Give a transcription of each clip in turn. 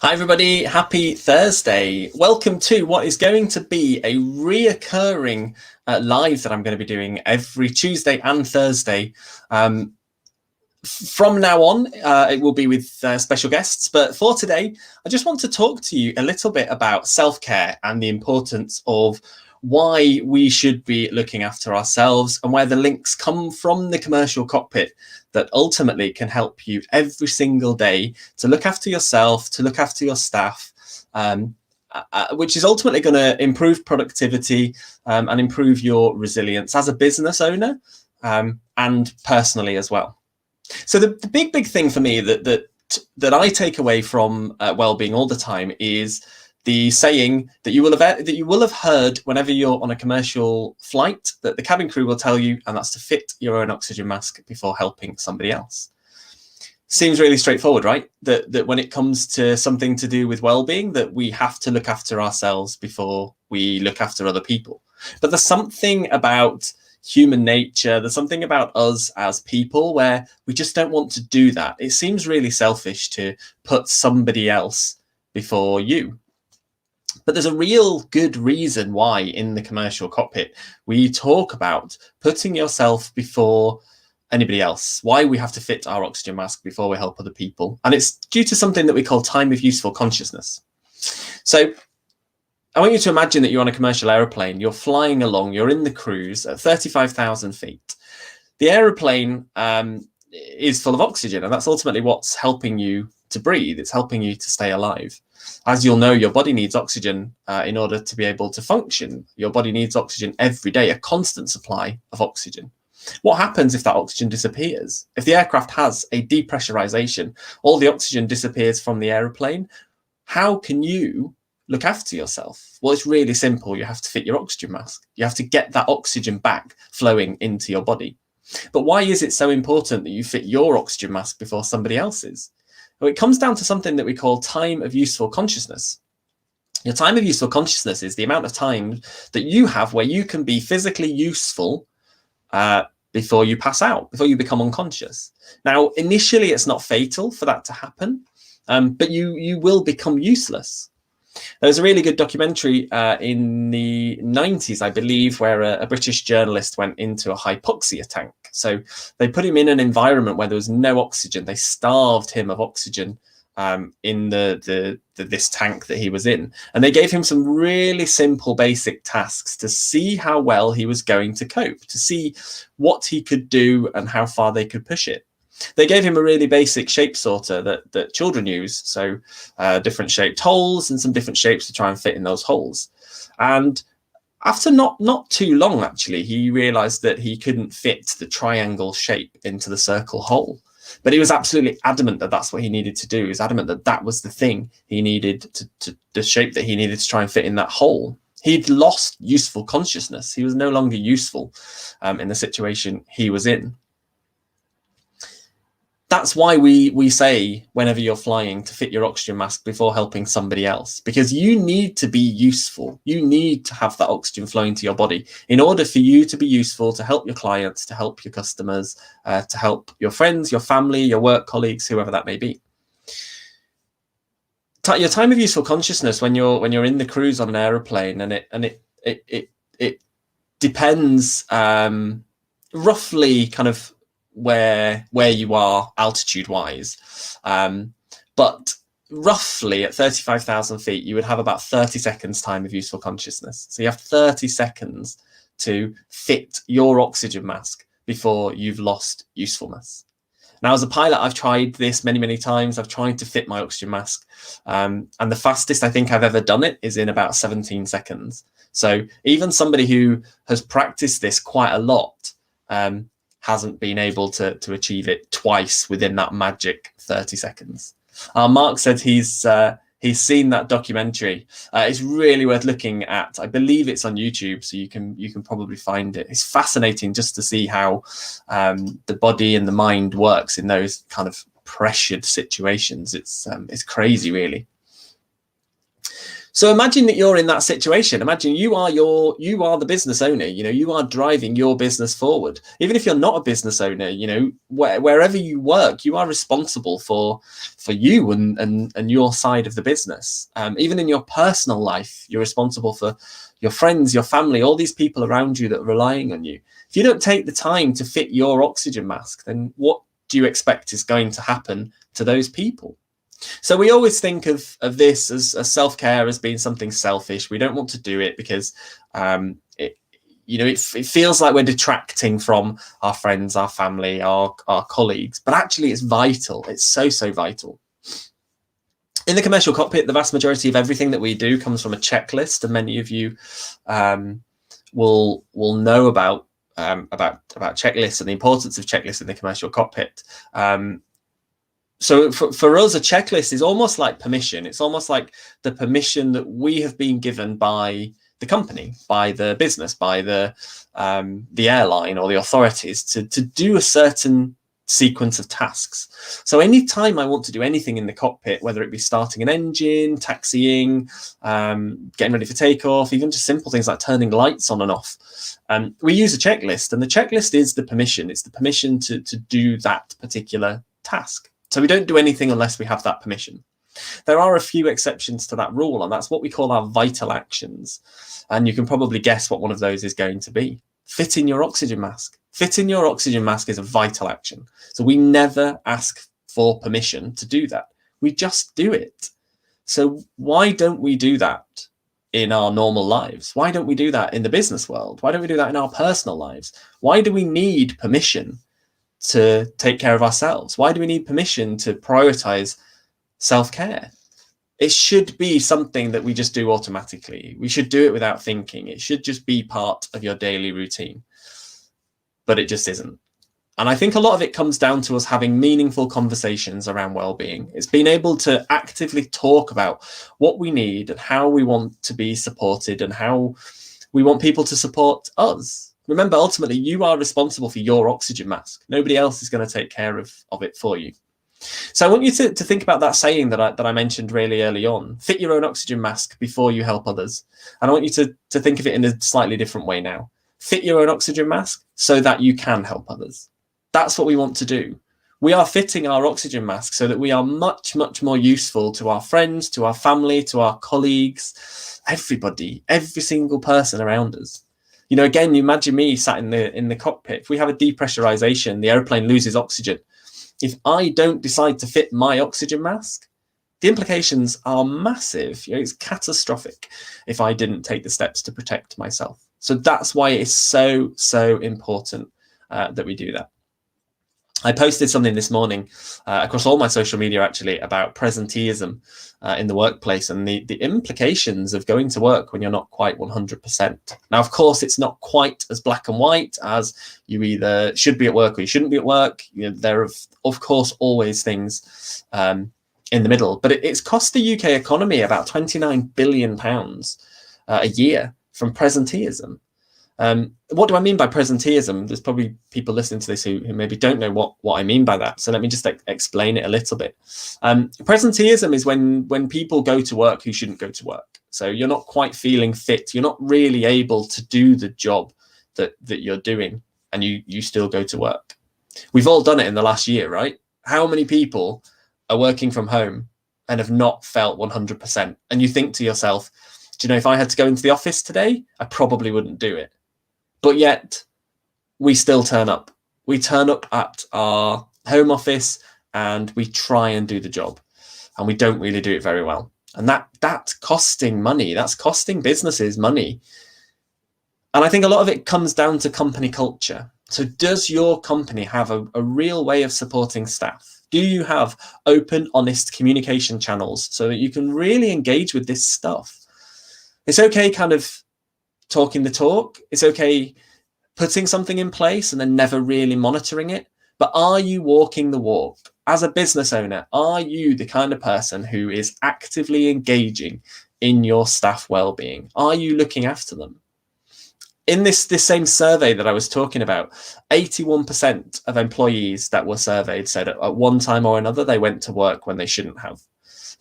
Hi everybody, happy Thursday. Welcome to what is going to be a reoccurring live that I'm going to be doing every Tuesday and Thursday. From now on, it will be with special guests, but for today, I just want to talk to you a little bit about self-care and the importance of why we should be looking after ourselves and where the links come from the commercial cockpit that ultimately can help you every single day to look after yourself, to look after your staff, which is ultimately going to improve productivity and improve your resilience as a business owner and personally as well. So the big thing for me that I take away from well-being all the time is the saying that you will have heard whenever you're on a commercial flight, that the cabin crew will tell you, and that's to fit your own oxygen mask before helping somebody else. Seems really straightforward, right? That when it comes to something to do with well-being, that we have to look after ourselves before we look after other people. But there's something about human nature, there's something about us as people where we just don't want to do that. It seems really selfish to put somebody else before you. But there's a real good reason why in the commercial cockpit we talk about putting yourself before anybody else, why we have to fit our oxygen mask before we help other people. And it's due to something that we call time of useful consciousness. So I want you to imagine that you're on a commercial aeroplane, you're flying along, you're in the cruise at 35,000 feet. The aeroplane is full of oxygen, and that's ultimately what's helping you to breathe. It's helping you to stay alive. As you'll know, your body needs oxygen in order to be able to function. Your body needs oxygen every day, a constant supply of oxygen. What happens if that oxygen disappears? If the aircraft has a depressurization, all the oxygen disappears from the aeroplane, how can you look after yourself? Well, it's really simple. You have to fit your oxygen mask. You have to get that oxygen back flowing into your body. But why is it so important that you fit your oxygen mask before somebody else's? Well, it comes down to something that we call time of useful consciousness. Your time of useful consciousness is the amount of time that you have where you can be physically useful before you pass out, before you become unconscious. Now, initially, it's not fatal for that to happen, but you will become useless. There was a really good documentary in the 90s, I believe, where a British journalist went into a hypoxia tank. So they put him in an environment where there was no oxygen. They starved him of oxygen in this tank that he was in. And they gave him some really simple, basic tasks to see how well he was going to cope, to see what he could do and how far they could push it. They gave him a really basic shape sorter that children use, so different shaped holes and some different shapes to try and fit in those holes. And after not too long, actually, he realized that he couldn't fit the triangle shape into the circle hole. But he was absolutely adamant that that's what he needed to do. He was adamant that that was the thing he needed the shape that he needed to try and fit in that hole. He'd lost useful consciousness. He was no longer useful in the situation he was in. That's why we say whenever you're flying to fit your oxygen mask before helping somebody else, because you need to be useful. You need to have that oxygen flowing to your body in order for you to be useful, to help your clients, to help your customers, to help your friends, your family, your work colleagues, whoever that may be. Your time of useful consciousness when you're in the cruise on an aeroplane, and it depends roughly kind of where you are altitude wise, but roughly at 35,000 feet you would have about 30 seconds time of useful consciousness. So you have 30 seconds to fit your oxygen mask before you've lost usefulness. Now, as a pilot, I've tried this many times. I've tried to fit my oxygen mask, and the fastest I think I've ever done it is in about 17 seconds. So even somebody who has practiced this quite a lot hasn't been able to achieve it twice within that magic 30 seconds. Mark said he's seen that documentary. It's really worth looking at. I believe it's on YouTube, so you can probably find it. It's fascinating just to see how the body and the mind works in those kind of pressured situations. It's crazy, really. So imagine that you're in that situation. Imagine you are the business owner. You are driving your business forward. Even if you're not a business owner, wherever you work, you are responsible for you and your side of the business. Even in your personal life, you're responsible for your friends, your family, all these people around you that are relying on you. If you don't take the time to fit your oxygen mask, then what do you expect is going to happen to those people? So we always think of this as self-care as being something selfish. We don't want to do it because it feels like we're detracting from our friends, our family, our colleagues. But actually, it's vital. It's so vital. In the commercial cockpit, the vast majority of everything that we do comes from a checklist, and many of you will know about checklists and the importance of checklists in the commercial cockpit. So for us, a checklist is almost like permission. It's almost like the permission that we have been given by the company, by the business, by the airline or the authorities to do a certain sequence of tasks. So anytime I want to do anything in the cockpit, whether it be starting an engine, taxiing, getting ready for takeoff, even just simple things like turning lights on and off, we use a checklist, and the checklist is the permission. It's the permission to do that particular task. So we don't do anything unless we have that permission. There are a few exceptions to that rule, and that's what we call our vital actions. And you can probably guess what one of those is going to be. Fitting your oxygen mask. Fitting your oxygen mask is a vital action. So we never ask for permission to do that. We just do it. So why don't we do that in our normal lives? Why don't we do that in the business world? Why don't we do that in our personal lives? Why do we need permission to take care of ourselves? Why do we need permission to prioritize self-care? It should be something that we just do automatically. We should do it without thinking. It should just be part of your daily routine. But it just isn't. And I think a lot of it comes down to us having meaningful conversations around well-being. It's being able to actively talk about what we need and how we want to be supported and how we want people to support us. Remember, ultimately, you are responsible for your oxygen mask. Nobody else is going to take care of it for you. So I want you to think about that saying that I mentioned really early on. Fit your own oxygen mask before you help others. And I want you to think of it in a slightly different way now. Fit your own oxygen mask so that you can help others. That's what we want to do. We are fitting our oxygen mask so that we are much more useful to our friends, to our family, to our colleagues, everybody, every single person around us. Again, you imagine me sat in the cockpit. If we have a depressurization, the airplane loses oxygen. If I don't decide to fit my oxygen mask, the implications are massive. It's catastrophic if I didn't take the steps to protect myself. So that's why it's so important that we do that. I posted something this morning across all my social media, actually, about presenteeism in the workplace and the implications of going to work when you're not quite 100%. Now, of course, it's not quite as black and white as you either should be at work or you shouldn't be at work. There are, of course, always things in the middle. But it's cost the UK economy about £29 billion a year from presenteeism. What do I mean by presenteeism? There's probably people listening to this who maybe don't know what I mean by that. So let me just explain it a little bit. Presenteeism is when people go to work who shouldn't go to work. So you're not quite feeling fit. You're not really able to do the job that you're doing, and you still go to work. We've all done it in the last year, right? How many people are working from home and have not felt 100%? And you think to yourself, do you know, if I had to go into the office today, I probably wouldn't do it. But yet we still turn up. We turn up at our home office and we try and do the job, and we don't really do it very well. And that's costing money. That's costing businesses money. And I think a lot of it comes down to company culture. So does your company have a real way of supporting staff? Do you have open, honest communication channels so that you can really engage with this stuff? It's okay kind of talking the talk. It's okay putting something in place and then never really monitoring it. But are you walking the walk? As a business owner, are you the kind of person who is actively engaging in your staff well-being? Are you looking after them? In this same survey that I was talking about, 81% of employees that were surveyed said at one time or another they went to work when they shouldn't have.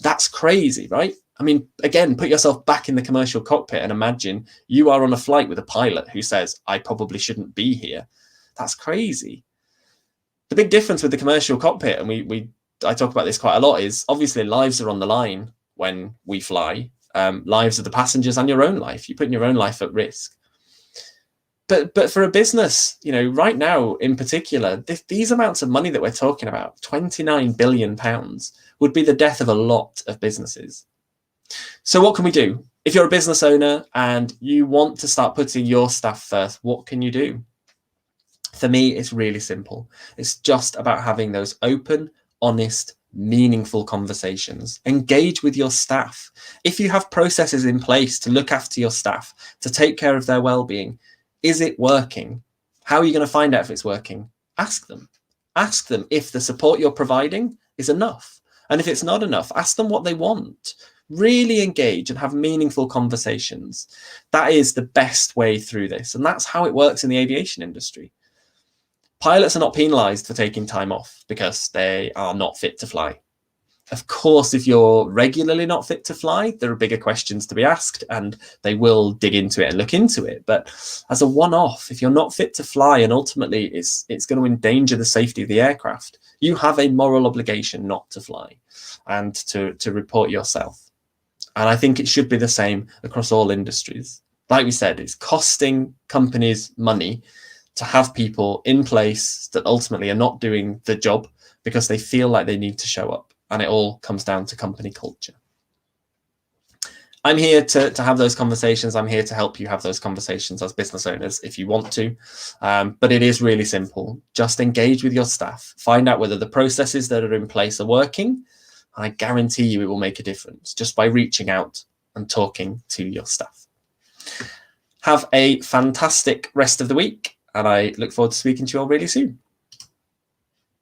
That's crazy, right? I mean, again, put yourself back in the commercial cockpit and imagine you are on a flight with a pilot who says, I probably shouldn't be here. That's crazy. The big difference with the commercial cockpit, and I talk about this quite a lot, is obviously lives are on the line when we fly. Lives of the passengers and your own life. You're putting your own life at risk. But for a business, right now in particular, these amounts of money that we're talking about, £29 billion, would be the death of a lot of businesses. So what can we do? If you're a business owner and you want to start putting your staff first, what can you do? For me, it's really simple. It's just about having those open, honest, meaningful conversations. Engage with your staff. If you have processes in place to look after your staff, to take care of their well-being, is it working? How are you going to find out if it's working? Ask them. Ask them if the support you're providing is enough. And if it's not enough, ask them what they want. Really engage and have meaningful conversations. That is the best way through this. And that's how it works in the aviation industry. Pilots are not penalized for taking time off because they are not fit to fly. Of course, if you're regularly not fit to fly, there are bigger questions to be asked and they will dig into it and look into it. But as a one-off, if you're not fit to fly and ultimately it's going to endanger the safety of the aircraft, you have a moral obligation not to fly and to report yourself. And I think it should be the same across all industries. Like we said, it's costing companies money to have people in place that ultimately are not doing the job because they feel like they need to show up. And it all comes down to company culture. I'm here to have those conversations. I'm here to help you have those conversations as business owners if you want to. But it is really simple. Just engage with your staff. Find out whether the processes that are in place are working. I guarantee you it will make a difference just by reaching out and talking to your staff. Have a fantastic rest of the week. And I look forward to speaking to you all really soon.